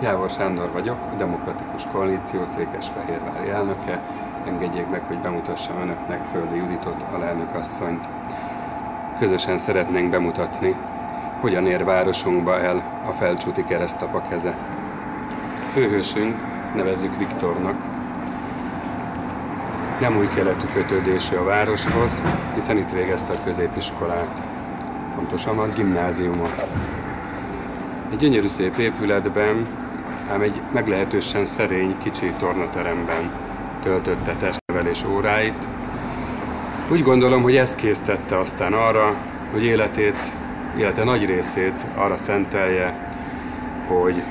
Jávor Sándor vagyok, a Demokratikus Koalíció székesfehérvári elnöke. Engedjék meg, hogy bemutassam önöknek Földi Juditot, alelnökasszonyt. Közösen szeretnénk bemutatni, hogyan ér városunkba el a Feldsúti Keresztapa keze. Főhősünk nevezzük Viktornak. Nem új keletű kötődésű a városhoz, hiszen itt végezte a középiskolát, pontosan a gimnáziumot. Egy gyönyörű szép épületben, ám egy meglehetősen szerény, kicsi tornateremben töltötte testnevelés óráit. Úgy gondolom, hogy ez késztette aztán arra, hogy élete nagy részét arra szentelje, hogy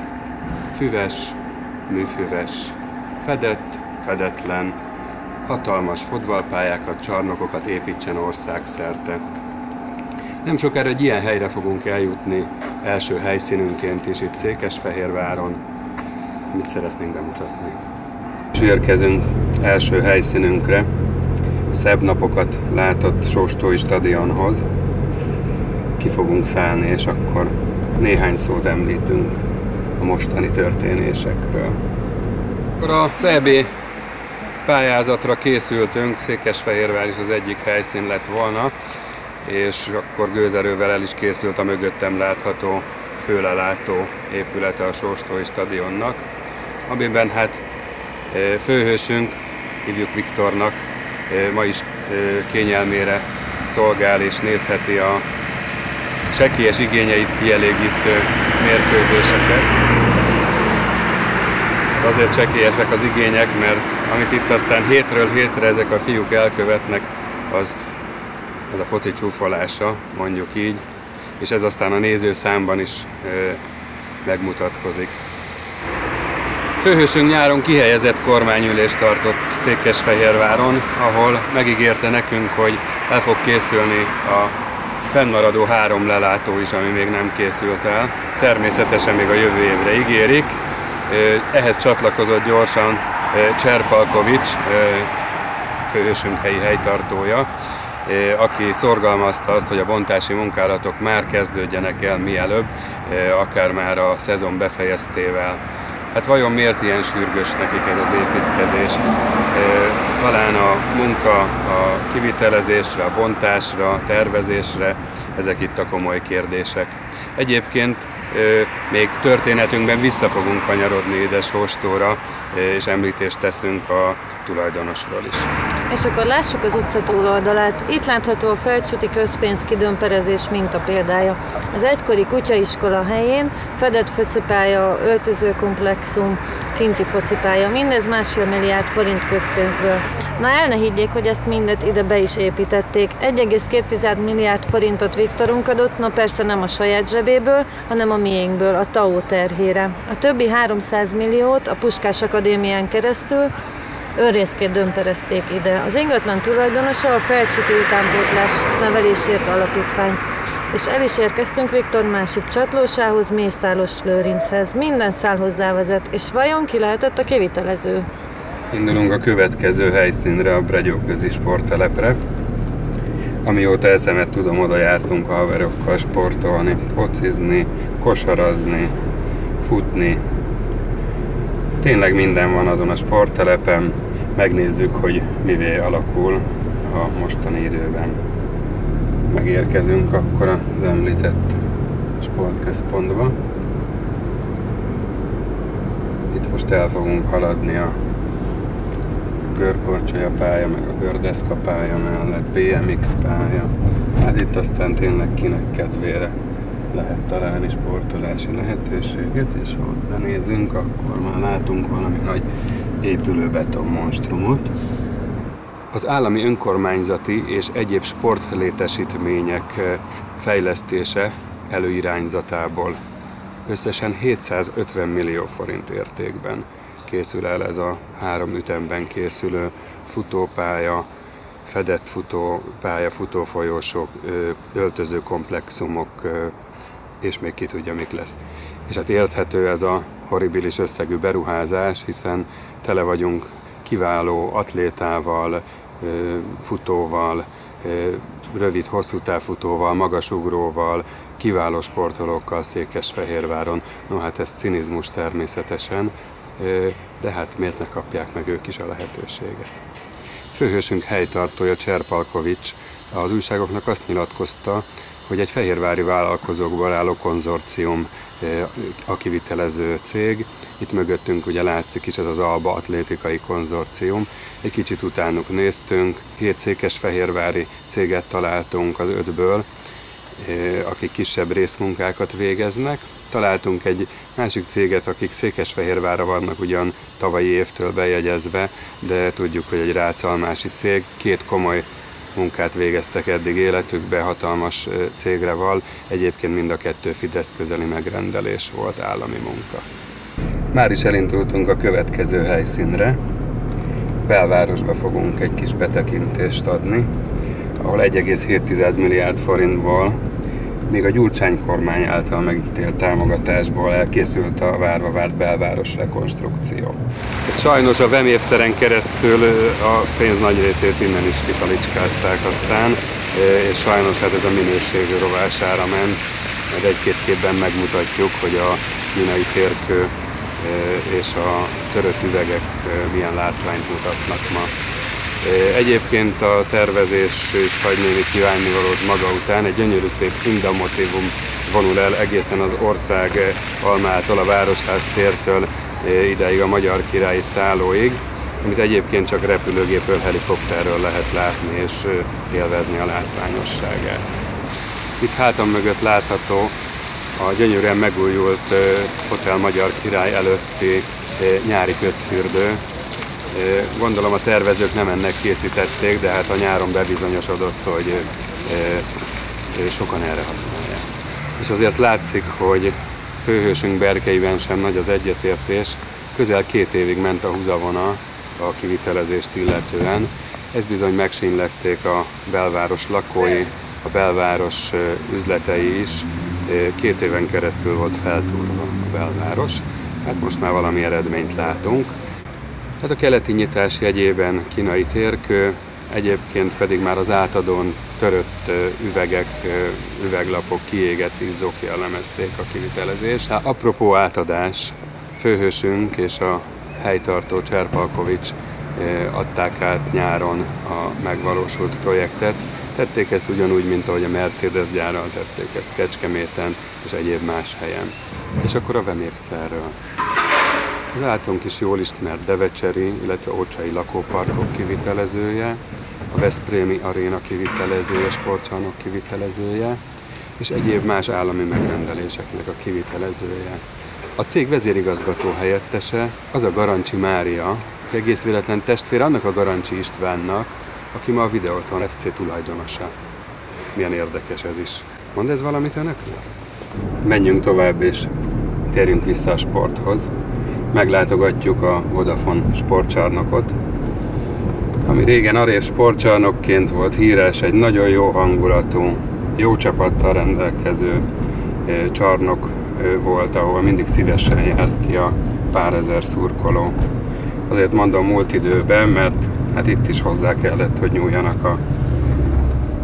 füves, műfüves, fedett, fedetlen, hatalmas fotballpályákat, csarnokokat építsen országszerte. Nem sokára egy ilyen helyre fogunk eljutni, első helyszínünként is itt Székesfehérváron, amit szeretnénk bemutatni. És érkezünk első helyszínünkre, a szebb napokat látott Sóstói stadionhoz. Ki fogunk szállni, és akkor néhány szót említünk a mostani történésekről. Akkor az EB pályázatra készültünk, Székesfehérvár is az egyik helyszín lett volna, és akkor gőzerővel el is készült a mögöttem látható főlelátó épülete a Sóstói stadionnak, amiben hát főhősünk, hívjuk Viktornak, ma is kényelmére szolgál és nézheti a sekélyes igényeit kielégítő mérkőzéseket. Azért sekélyesek az igények, mert amit itt aztán hétről hétre ezek a fiúk elkövetnek, az a foci csúfolása, mondjuk így, és ez aztán a nézőszámban is megmutatkozik. Főhősünk nyáron kihelyezett kormányülést tartott Székesfehérváron, ahol megígérte nekünk, hogy el fog készülni a fennmaradó 3 lelátó is, ami még nem készült el. Természetesen még a jövő évre ígérik. Ehhez csatlakozott gyorsan Cserpalkovics, főhősünk helyi helytartója, aki szorgalmazta azt, hogy a bontási munkálatok már kezdődjenek el mielőbb, akár már a szezon befejeztével. Hát vajon miért ilyen sürgős nekik ez az építkezés? Talán a munka a kivitelezésre, a bontásra, a tervezésre, ezek itt a komoly kérdések. Egyébként még történetünkben vissza fogunk kanyarodni ide Sóstóra, és említést teszünk a tulajdonosról is. És akkor lássuk az utca túloldalát. Itt látható a Feldsúti közpénz kidömperezés mintapéldája. Az egykori kutyaiskola helyén fedett focipálya, öltözőkomplexum, kinti focipálya. Mindez 1,5 milliárd forint közpénzből. Na el ne higgyék, hogy ezt mindet ide be is építették. 1,2 milliárd forintot Viktorunk adott, na persze nem a saját zsebéből, hanem a miénkből, a TAO terhére. A többi 300 milliót a Puskás Akadémián keresztül önrészként dömperezték ide. Az ingatlan tulajdonosa a Feldsúti Utánpótlás Nevelésért Alapítvány. És el is érkeztünk Viktor másik csatlósához, Mészáros Lőrinchez. Minden szál hozzávezet, és vajon ki lehetett a kivitelező? Indulunk a következő helyszínre, a Bregyóközi sporttelepre. Amióta eszemet tudom, oda jártunk a haverokkal sportolni, focizni, kosarazni, futni. Tényleg minden van azon a sporttelepen. Megnézzük, hogy mivé alakul a mostani időben. Megérkezünk akkor az említett sportközpontba. Itt most el fogunk haladni a görkorcsolya pálya, meg a gördeszka pálya mellett, BMX pálya. Hát itt aztán tényleg kinek kedvére lehet találni sportolási lehetőséget, és ha ott benézünk, akkor már látunk valami nagy épülőbeton monstrumot. Az állami önkormányzati és egyéb sportlétesítmények fejlesztése előirányzatából összesen 750 millió forint értékben készül el ez a 3 ütemben készülő futópálya, fedett futópálya, futófolyósok, öltözőkomplexumok, és még ki tudja, mik lesz. És hát érthető ez a horribilis összegű beruházás, hiszen tele vagyunk kiváló atlétával, futóval, rövid, hosszú távfutóval, magasugróval, kiváló sportolókkal Székesfehérváron. No hát ez cinizmus természetesen, de hát miért ne kapják meg ők is a lehetőséget. Főhősünk helytartója Cserpalkovics az újságoknak azt nyilatkozta, hogy egy fehérvári vállalkozókból álló konzorcium a kivitelező cég. Itt mögöttünk ugye látszik is ez az Alba Atlétikai Konzorcium. Egy kicsit utánuk néztünk, 2 székesfehérvári céget találtunk az 5-ből, akik kisebb részmunkákat végeznek. Találtunk egy másik céget, akik Székesfehérvárra vannak ugyan tavalyi évtől bejegyezve, de tudjuk, hogy egy rácalmási cég. 2 komoly munkát végeztek eddig életükbe, hatalmas cégre val. Egyébként mind a 2 Fidesz közeli megrendelés volt, állami munka. Már is elindultunk a következő helyszínre. Belvárosba fogunk egy kis betekintést adni, ahol 1,7 milliárd forintból, még a Gyurcsány kormány által megítélt támogatásból elkészült a várva várt belváros rekonstrukció. Sajnos a VEM-évszeren keresztül a pénz nagy részét innen is kitalicskázták aztán, és sajnos hát ez a minőség rovására ment, mert egy-két képben megmutatjuk, hogy a kínai térkő és a törött üvegek milyen látványt mutatnak ma. Egyébként a tervezés is hagy némi kívánnivalót maga után. Egy gyönyörű szép Inda motívum vonul el egészen az ország almától, a Városház tértől ideig a Magyar Királyi Szállóig, amit egyébként csak repülőgépről, helikopterről lehet látni és élvezni a látványosságát. Itt hátam mögött látható a gyönyörűen megújult Hotel Magyar Király előtti nyári közfürdő. Gondolom a tervezők nem ennek készítették, de hát a nyáron bebizonyosodott, hogy sokan erre használják. És azért látszik, hogy főhősünk berkeiben sem nagy az egyetértés. Közel 2 évig ment a húzavona a kivitelezést illetően. Ezt bizony megsínlették a belváros lakói, a belváros üzletei is. 2 éven keresztül volt feltúrva a belváros. Hát most már valami eredményt látunk. Hát a keleti nyitás jegyében kínai térkő, egyébként pedig már az átadón törött üvegek, üveglapok, kiégett izzók jellemezték a kivitelezést. Apropó átadás, főhősünk és a helytartó Cserpalkovics adták át nyáron a megvalósult projektet. Tették ezt ugyanúgy, mint ahogy a Mercedes gyárral tették ezt Kecskeméten és egyéb más helyen. És akkor a VEM-évszerről. Az általunk is jól ismert Devecseri, illetve Ócsai lakóparkok kivitelezője, a Veszprémi Aréna kivitelezője, sportcsarnok kivitelezője, és egyéb más állami megrendeléseknek a kivitelezője. A cég vezérigazgató helyettese az a Garancsi Mária, aki egész véletlen testvér annak a Garancsi Istvánnak, aki ma a Videoton FC tulajdonosa. Milyen érdekes ez is. Mond ez valamit önöknek? Menjünk tovább és térjünk vissza a sporthoz. Meglátogatjuk a Vodafone sportcsarnokot, ami régen Arév sportcsarnokként volt híres, egy nagyon jó hangulatú, jó csapattal rendelkező csarnok volt, ahol mindig szívesen járt ki a pár ezer szurkoló. Azért mondom múlt időben, mert hát itt is hozzá kellett, hogy nyúljanak a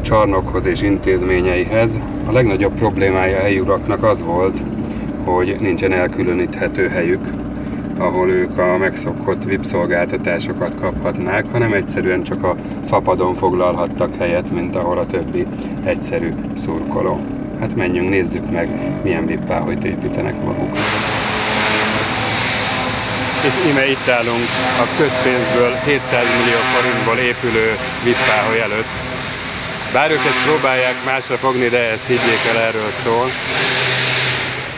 csarnokhoz és intézményeihez. A legnagyobb problémája a helyi az volt, hogy nincsen elkülöníthető helyük, ahol ők a megszokott VIP szolgáltatásokat kaphatnák, hanem egyszerűen csak a fapadon foglalhattak helyet, mint ahol a többi egyszerű szurkoló. Hát menjünk, nézzük meg, milyen VIP páholyt építenek maguk. És ime itt állunk a közpénzből 700 millió forintból épülő VIP páholy előtt. Bár ők ezt próbálják másra fogni, de ezt higgyék el, erről szól.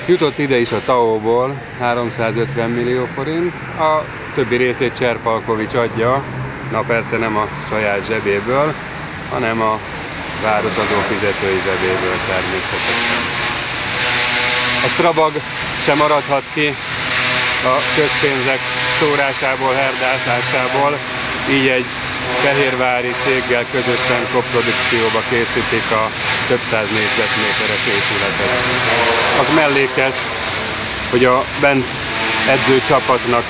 Jutott ide is a TAO-ból 350 millió forint, a többi részét Cserpalkovics adja, na persze nem a saját zsebéből, hanem a város adófizetői zsebéből természetesen. A Strabag sem maradhat ki a közpénzek szórásából, herdásásából, így egy fehérvári céggel közösen koprodukcióba készítik a több száz négyzetméteres épületet. Az mellékes, hogy a bent edző csapatnak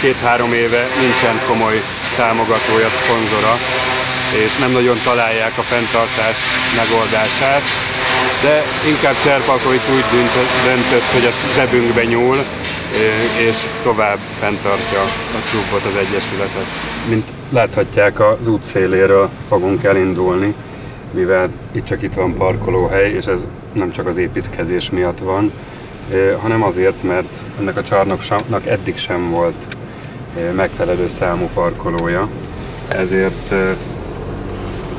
2-3 éve nincsen komoly támogatója, szponzora. és nem nagyon találják a fenntartás megoldását, de inkább Cserpalkovics úgy döntött, hogy a zsebünkbe nyúl, és tovább fenntartja a klubot, az egyesületet. Mint láthatják, az út széléről fogunk elindulni, mivel itt van parkolóhely, és ez nem csak az építkezés miatt van, hanem azért, mert ennek a csarnoknak eddig sem volt megfelelő számú parkolója. Ezért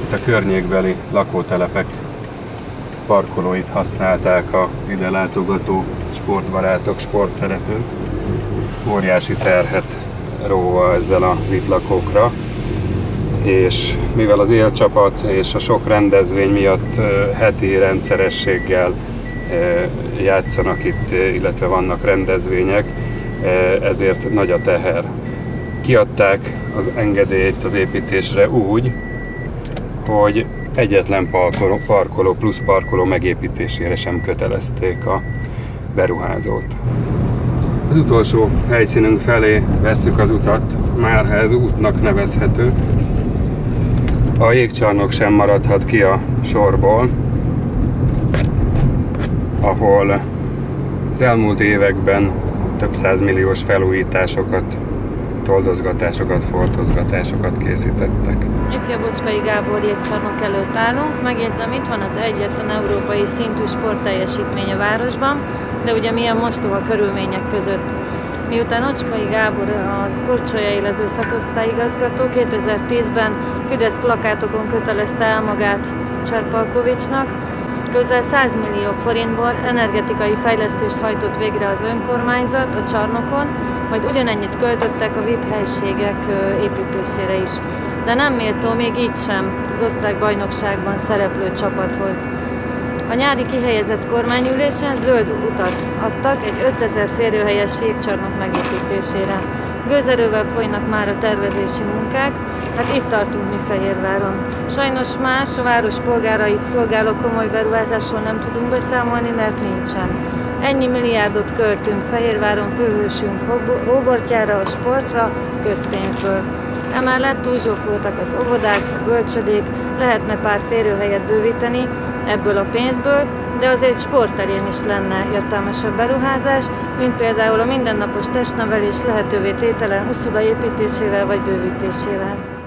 itt a környékbeli lakótelepek parkolóit használták az ide látogató sportbarátok, sportszeretők. Óriási terhet róva ezzel az itt lakókra, és mivel az élcsapat és a sok rendezvény miatt heti rendszerességgel játszanak itt, illetve vannak rendezvények, ezért nagy a teher. Kiadták az engedélyt az építésre úgy, hogy egyetlen plusz parkoló megépítésére sem kötelezték a beruházót. Az utolsó helyszínünk felé vesszük az utat, már ha ez útnak nevezhető. A jégcsarnok sem maradhat ki a sorból, ahol az elmúlt években több százmilliós felújításokat, toldozgatásokat, foltozgatásokat készítettek. Ifja Bocskai Gábor jégcsarnok előtt állunk. Megjegyzem, itt van az egyetlen európai szintű sportteljesítmény a városban, de ugye milyen mostoha körülmények között. Miután Ocskai Gábor a korcsolyaélező szakosztályigazgató 2010-ben Fidesz plakátokon kötelezte el magát Cserpalkovicsnak, közel 100 millió forintból energetikai fejlesztést hajtott végre az önkormányzat a csarnokon, majd ugyanennyit költöttek a VIP helységek építésére is. De nem méltó még így sem az osztrák bajnokságban szereplő csapathoz. A nyári kihelyezett kormányülésen zöld utat adtak egy 5000 férőhelyes jégcsarnok megépítésére. Gőzerővel folynak már a tervezési munkák, hát itt tartunk mi Fehérváron. Sajnos más a város polgárait szolgáló komoly beruházásról nem tudunk beszámolni, mert nincsen. Ennyi milliárdot költünk Fehérváron főhősünk hóbortjára, a sportra, közpénzből. Emellett túlzsófoltak az óvodák, a bölcsödék, lehetne pár férőhelyet bővíteni ebből a pénzből, de azért sportterén is lenne értelmesebb beruházás, mint például a mindennapos testnevelés lehetővé tételen uszoda építésével vagy bővítésével.